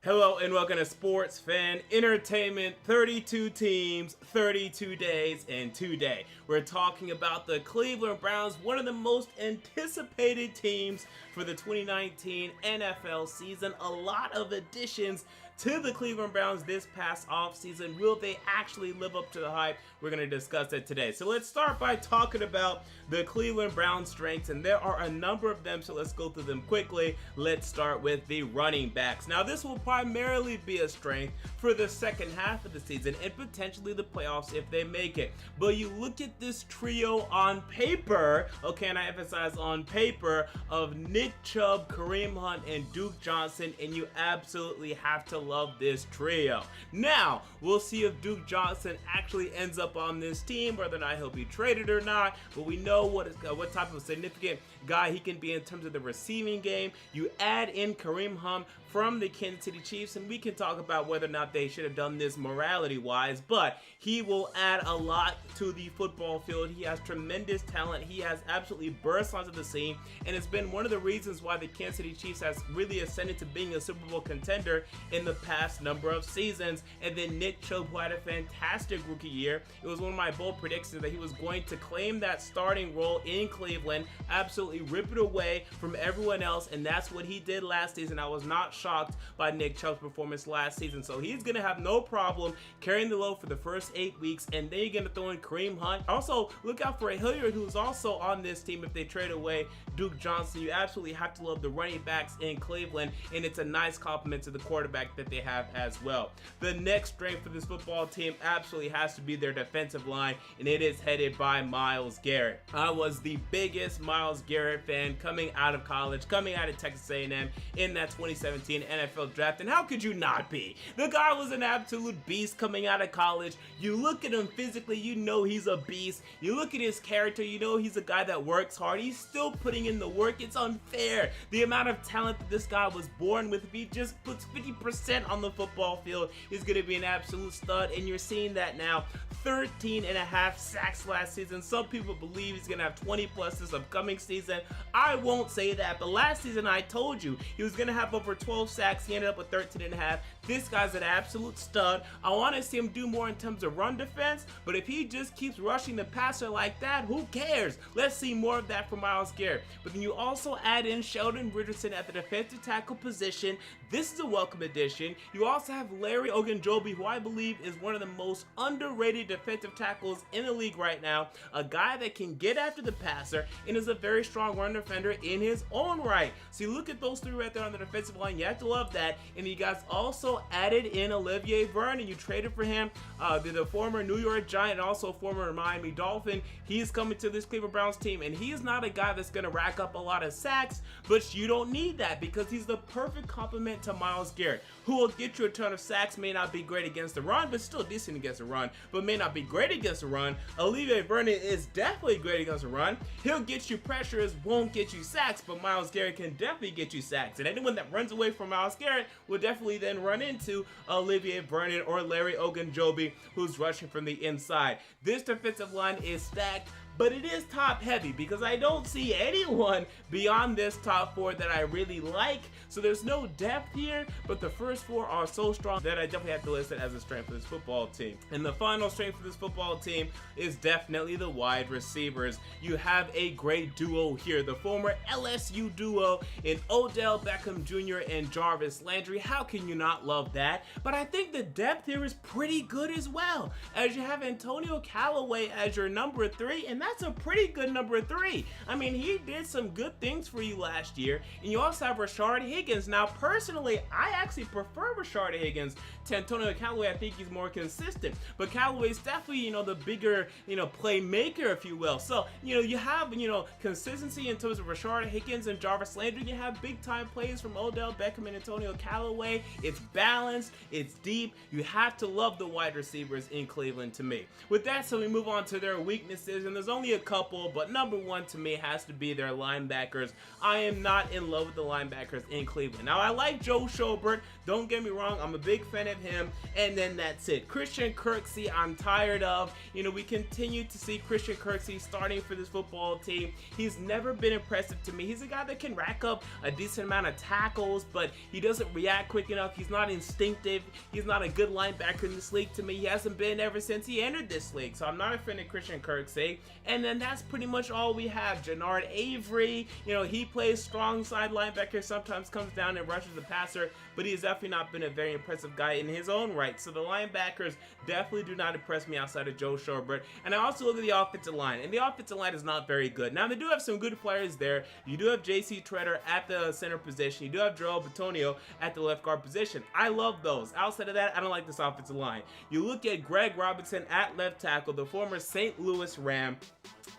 Hello and welcome to Sports Fan Entertainment. 32 teams, 32 days, and today we're talking about the Cleveland Browns, one of the most anticipated teams for the 2019 NFL season. A lot of additions to the Cleveland Browns this past offseason. Will they actually live up to the hype? We're going to discuss it today. So let's start by talking about the Cleveland Browns strengths, and there are a number of them, so let's go through them quickly. Let's start with the running backs. Now this will primarily be a strength for the second half of the season and potentially the playoffs if they make it. But you look at this trio on paper, okay, and I emphasize on paper, of Nick Chubb, Kareem Hunt, and Duke Johnson, and you absolutely have to love this trio. Now, we'll see if Duke Johnson actually ends up on this team, whether or not he'll be traded or not, but we know what type of significant guy he can be in terms of the receiving game. You add in Kareem Hunt from the Kansas City Chiefs, and we can talk about whether or not they should have done this morality-wise, but he will add a lot to the football field. He has tremendous talent. He has absolutely burst onto the scene, and it's been one of the reasons why the Kansas City Chiefs has really ascended to being a Super Bowl contender in the past number of seasons. And then Nick Chubb, who had a fantastic rookie year. It was one of my bold predictions that he was going to claim that starting role in Cleveland, absolutely rip it away from everyone else, and that's what he did last season. I was not shocked by Nick Chubb's performance last season, so he's going to have no problem carrying the load for the first 8 weeks, and then you're going to throw in Kareem Hunt. Also, look out for a Hilliard, who's also on this team if they trade away Duke Johnson. You absolutely have to love the running backs in Cleveland, and it's a nice compliment to the quarterback that they have as well. The next strength for this football team absolutely has to be their defensive line, and it is headed by Myles Garrett. I was the biggest Myles Garrett fan coming out of college, coming out of Texas A&M in that 2017 NFL draft, and how could you not be? The guy was an absolute beast coming out of college. You look at him physically, you know he's a beast. You look at his character, you know he's a guy that works hard. He's still putting in the work. It's unfair the amount of talent that this guy was born with. If he just puts 50% on the football field, he's going to be an absolute stud, and you're seeing that now. 13.5 sacks last season. Some people believe he's going to have 20 plus this upcoming season. I won't say that, but last season I told you he was going to have over 12 sacks. He ended up with 13.5. This guy's an absolute stud. I want to see him do more in terms of run defense, but if he just keeps rushing the passer like that, who cares? Let's see more of that from Myles Garrett. But then you also add in Sheldon Richardson at the defensive tackle position. This is a welcome addition. You also have Larry Ogunjobi, who I believe is one of the most underrated defensive tackles in the league right now. A guy that can get after the passer and is a very strong run defender in his own right. So you look at those three right there on the defensive line. You have to love that. And you guys also added in Olivier Vernon. You traded for him, the former New York Giant and also former Miami Dolphin. He's coming to this Cleveland Browns team, and he's not a guy that's going to rack up a lot of sacks, but you don't need that because he's the perfect complement to Myles Garrett, who will get you a ton of sacks. May not be great against the run, but still decent against the run, but may not be great against the run. Olivier Vernon is definitely great against the run. He'll get you pressures, won't get you sacks, but Myles Garrett can definitely get you sacks, and anyone that runs away from Myles Garrett will definitely then run into Olivier Vernon or Larry Ogunjobi, who's rushing from the inside. This defensive line is stacked, but it is top heavy because I don't see anyone beyond this top four that I really like. So there's no depth here, but the first four are so strong that I definitely have to list it as a strength for this football team. And the final strength for this football team is definitely the wide receivers. You have a great duo here, the former LSU duo in Odell Beckham Jr. and Jarvis Landry. How can you not love that? But I think the depth here is pretty good as well, as you have Antonio Callaway as your number 3, and that's a pretty good number 3. I mean, he did some good things for you last year. And you also have Rashard Higgins. Now, personally, I actually prefer Rashard Higgins to Antonio Callaway. I think he's more consistent. But Callaway's definitely, the bigger, playmaker, if you will. So, you have, consistency in terms of Rashard Higgins and Jarvis Landry. You have big-time plays from Odell Beckham and Antonio Callaway. It's balanced. It's deep. You have to love the wide receivers in Cleveland to me. With that, so we move on to their weaknesses. And there's only a couple, but number one to me has to be their linebackers. I am not in love with the linebackers in Cleveland. Now, I like Joe Schobert. Don't get me wrong. I'm a big fan of him. And then that's it. Christian Kirksey, I'm tired of. We continue to see Christian Kirksey starting for this football team. He's never been impressive to me. He's a guy that can rack up a decent amount of tackles, but he doesn't react quick enough. He's not instinctive. He's not a good linebacker in this league to me. He hasn't been ever since he entered this league. So I'm not a fan of Christian Kirksey. And then that's pretty much all we have. Jannard Avery, he plays strong side linebacker, sometimes comes down and rushes the passer, but he has definitely not been a very impressive guy in his own right. So the linebackers definitely do not impress me outside of Joe Schobert. And I also look at the offensive line, and the offensive line is not very good. Now, they do have some good players there. You do have J.C. Treader at the center position. You do have Joel Bitonio at the left guard position. I love those. Outside of that, I don't like this offensive line. You look at Greg Robinson at left tackle, the former St. Louis Ram,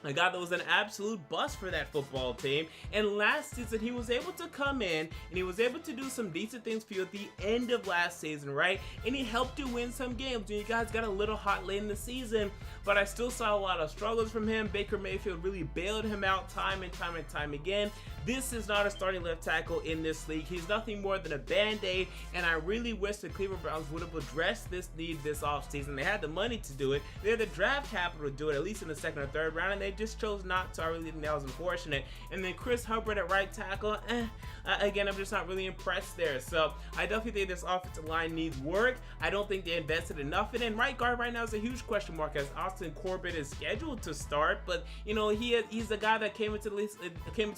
a guy that was an absolute bust for that football team. And last season, he was able to come in and he was able to do some decent things for you at the end of last season, right? And he helped you win some games. And you guys got a little hot late in the season, but I still saw a lot of struggles from him. Baker Mayfield really bailed him out time and time again. This is not a starting left tackle in this league. He's nothing more than a band-aid, and I really wish the Cleveland Browns would have addressed this need this offseason. They had the money to do it. They had the draft capital to do it, at least in the second or third round, and they just chose not to. I really think that was unfortunate. And then Chris Hubbard at right tackle, again, I'm just not really impressed there. So I definitely think this offensive line needs work. I don't think they invested enough in it. And right guard right now is a huge question mark, as Austin Corbett is scheduled to start, but he's a guy that came into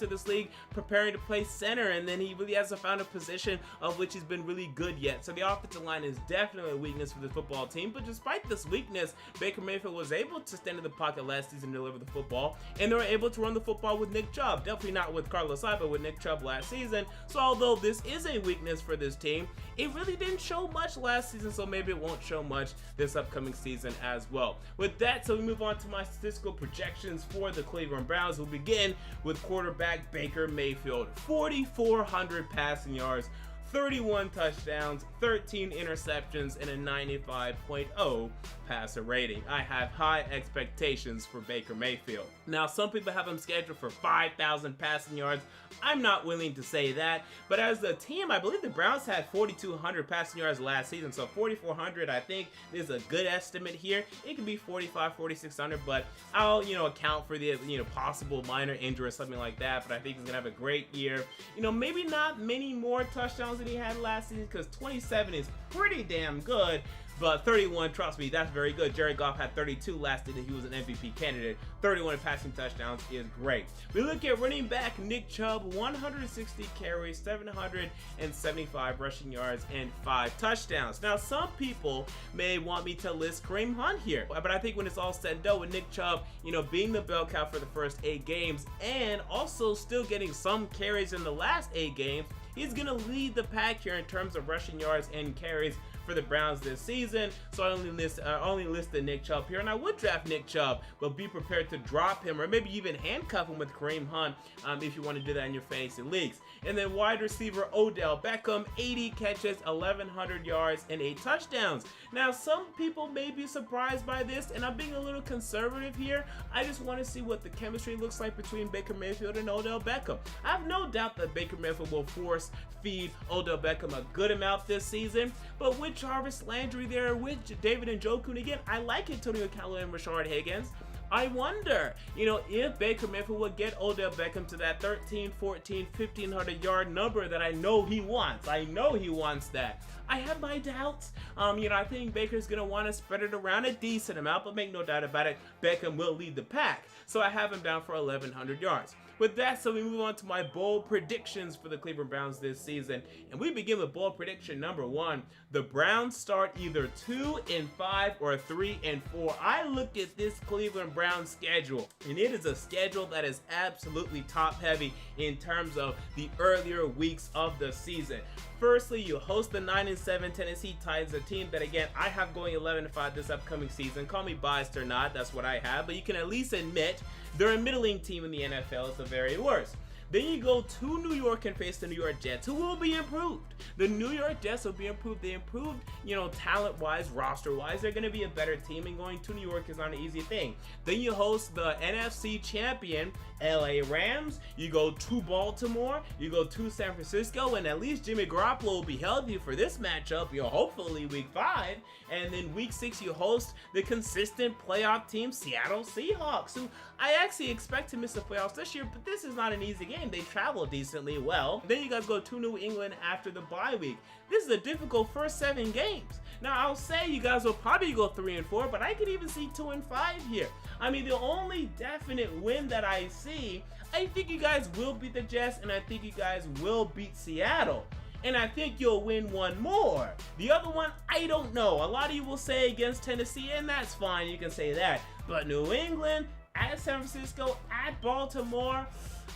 this league preparing to play center, and then he really hasn't found a position of which he's been really good yet. So the offensive line is definitely a weakness for the football team. But despite this weakness, Baker Mayfield was able to stand in the pocket last season and deliver the football, and they were able to run the football with Nick Chubb. Definitely not with Carlos Hyde, but with Nick Chubb last season. So although this is a weakness for this team, it really didn't show much last season, so maybe it won't show much this upcoming season as well. With that, so we move on to my statistical projections for the Cleveland Browns. We'll begin with quarterback Baker Mayfield. 4,400 passing yards, 31 touchdowns, 13 interceptions, and a 95.0 passer rating. I have high expectations for Baker Mayfield. Now, some people have him scheduled for 5,000 passing yards. I'm not willing to say that, but as a team, I believe the Browns had 4,200 passing yards last season, so 4,400, I think, is a good estimate here. It could be 4,500, 4,600, but I'll, account for the, possible minor injury or something like that, but I think he's gonna have a great year. Maybe not many more touchdowns than he had last season, because 27 is pretty damn good. But 31, trust me, that's very good. Jared Goff had 32 last season. He was an MVP candidate. 31 passing touchdowns is great. We look at running back Nick Chubb, 160 carries, 775 rushing yards, and 5 touchdowns. Now, some people may want me to list Kareem Hunt here, but I think when it's all said and done with Nick Chubb, being the bell cow for the first 8 games and also still getting some carries in the last 8 games, he's going to lead the pack here in terms of rushing yards and carries for the Browns this season. So I only listed Nick Chubb here, and I would draft Nick Chubb, but be prepared to drop him or maybe even handcuff him with Kareem Hunt if you want to do that in your fantasy leagues. And then wide receiver Odell Beckham, 80 catches, 1,100 yards, and 8 touchdowns. Now, some people may be surprised by this, and I'm being a little conservative here. I just want to see what the chemistry looks like between Baker Mayfield and Odell Beckham. I have no doubt that Baker Mayfield will force feed Odell Beckham a good amount this season, but with Jarvis Landry there, with David Njoku, and again, I like Antonio Callaway and Rashard Higgins. I wonder, if Baker Mayfield would get Odell Beckham to that 13, 14, 1,500 yard number that I know he wants. I know he wants that. I have my doubts. I think Baker's going to want to spread it around a decent amount, but make no doubt about it, Beckham will lead the pack. So I have him down for 1,100 yards. With that, so we move on to my bold predictions for the Cleveland Browns this season. And we begin with bold prediction number 1. The Browns start either 2-5 or 3-4. I look at this Cleveland Browns schedule, and it is a schedule that is absolutely top heavy in terms of the earlier weeks of the season. Firstly, you host the 9-7 Tennessee Titans, a team that, again, I have going 11-5 this upcoming season. Call me biased or not, that's what I have, but you can at least admit they're a middling team in the NFL at the very worst. Then you go to New York and face the New York Jets, who will be improved. The New York Jets will be improved. They improved, talent-wise, roster-wise. They're going to be a better team, and going to New York is not an easy thing. Then you host the NFC champion, LA Rams. You go to Baltimore. You go to San Francisco, and at least Jimmy Garoppolo will be healthy for this matchup, hopefully week 5. And then week 6, you host the consistent playoff team, Seattle Seahawks, who I actually expect to miss the playoffs this year, but this is not an easy game. They travel decently well. Then you guys go to New England after the bye week. This is a difficult first 7 games. Now, I'll say you guys will probably go 3-4, but I could even see 2-5 here. I mean, the only definite win that I see, I think you guys will beat the Jets, and I think you guys will beat Seattle. And I think you'll win one more. The other one, I don't know. A lot of you will say against Tennessee, and that's fine. You can say that. But New England, at San Francisco, at Baltimore,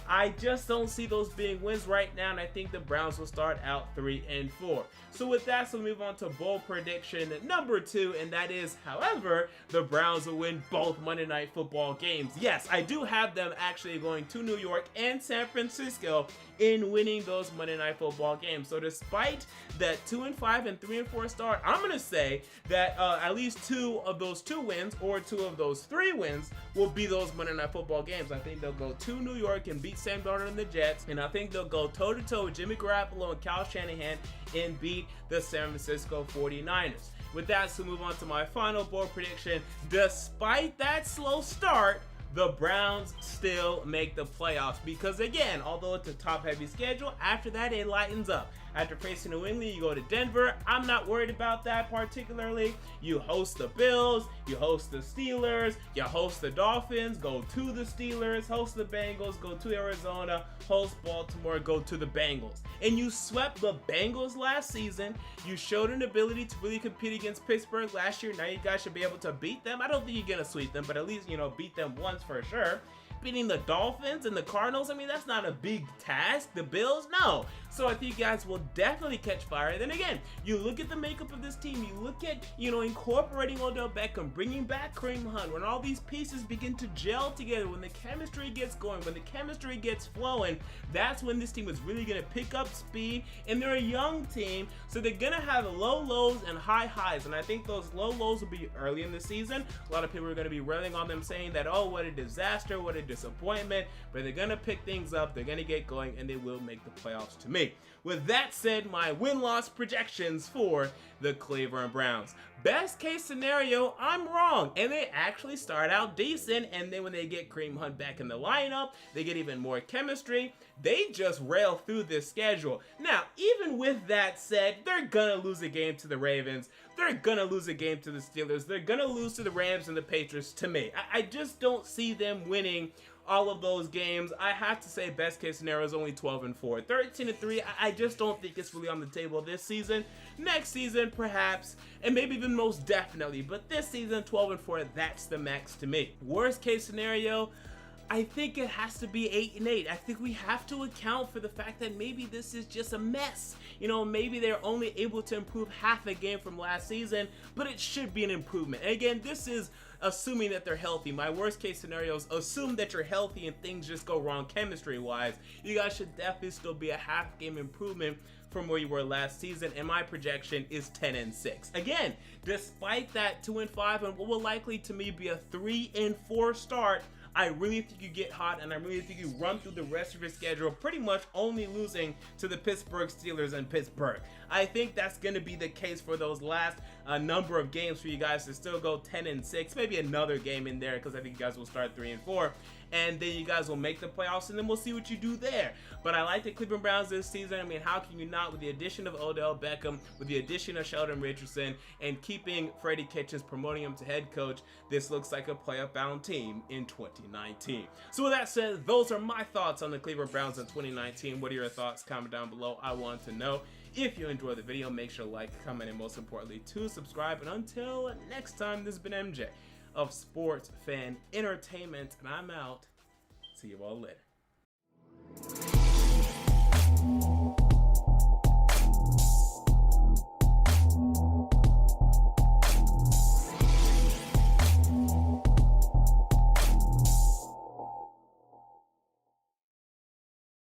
I just don't see those being wins right now, and I think the Browns will start out 3-4. So with that, so move on to bold prediction number 2, and that is, however, the Browns will win both Monday Night Football games. Yes, I do have them actually going to New York and San Francisco in winning those Monday Night Football games. So despite that 2-5 and 3-4 start, I'm going to say that at least 2 of those 2 wins or 2 of those 3 wins will be those Monday Night Football games. I think they'll go to New York and beat Sam Darnold and the Jets, and I think they'll go toe-to-toe with Jimmy Garoppolo and Kyle Shanahan and beat the San Francisco 49ers. With that, so move on to my final bold prediction. Despite that slow start, the Browns still make the playoffs because, again, although it's a top-heavy schedule, after that it lightens up. After facing New England, you go to Denver. I'm not worried about that particularly. You host the Bills, you host the Steelers, you host the Dolphins, go to the Steelers, host the Bengals, go to Arizona, host Baltimore, go to the Bengals. And you swept the Bengals last season. You showed an ability to really compete against Pittsburgh last year. Now you guys should be able to beat them. I don't think you're going to sweep them, but at least, beat them once for sure. Beating the Dolphins and the Cardinals, I mean, that's not a big task. The Bills, no. So I think you guys will definitely catch fire. Then again, you look at the makeup of this team. You look at, incorporating Odell Beckham, bringing back Kareem Hunt. When all these pieces begin to gel together, when the chemistry gets going, when the chemistry gets flowing, that's when this team is really going to pick up speed. And they're a young team, so they're going to have low lows and high highs. And I think those low lows will be early in the season. A lot of people are going to be railing on them, saying that, oh, what a disaster, what a disappointment. But they're going to pick things up, they're going to get going, and they will make the playoffs to me. With that said, my win-loss projections for the Cleveland Browns. Best case scenario, I'm wrong, and they actually start out decent, and then when they get Kareem Hunt back in the lineup, they get even more chemistry. They just rail through this schedule. Now, even with that said, they're gonna lose a game to the Ravens. They're gonna lose a game to the Steelers. They're gonna lose to the Rams and the Patriots to me. I just don't see them winning all of those games. I have to say best case scenario is only 12-4. 13-3, I just don't think it's really on the table this season. Next season, perhaps, and maybe even most definitely, but this season, 12-4, that's the max to me. Worst case scenario, I think it has to be 8-8. I think we have to account for the fact that maybe this is just a mess. Maybe they're only able to improve half a game from last season, but it should be an improvement. And again, this is assuming that they're healthy. My worst case scenario is assume that you're healthy and things just go wrong chemistry wise. You guys should definitely still be a half game improvement from where you were last season, and my projection is 10-6. Again, despite that 2-5 and what will likely to me be a 3-4 start, I really think you get hot, and I really think you run through the rest of your schedule, pretty much only losing to the Pittsburgh Steelers in Pittsburgh. I think that's going to be the case for those last number of games for you guys to still go 10-6, maybe another game in there, because I think you guys will start 3-4. And then you guys will make the playoffs, and then we'll see what you do there. But I like the Cleveland Browns this season. I mean, how can you not, with the addition of Odell Beckham, with the addition of Sheldon Richardson, and keeping Freddie Kitchens, promoting him to head coach, this looks like a playoff-bound team in 2019. So with that said, those are my thoughts on the Cleveland Browns in 2019. What are your thoughts? Comment down below. I want to know. If you enjoyed the video, make sure to like, comment, and most importantly, to subscribe. And until next time, this has been MJ of Sports Fan Entertainment, and I'm out. See you all later.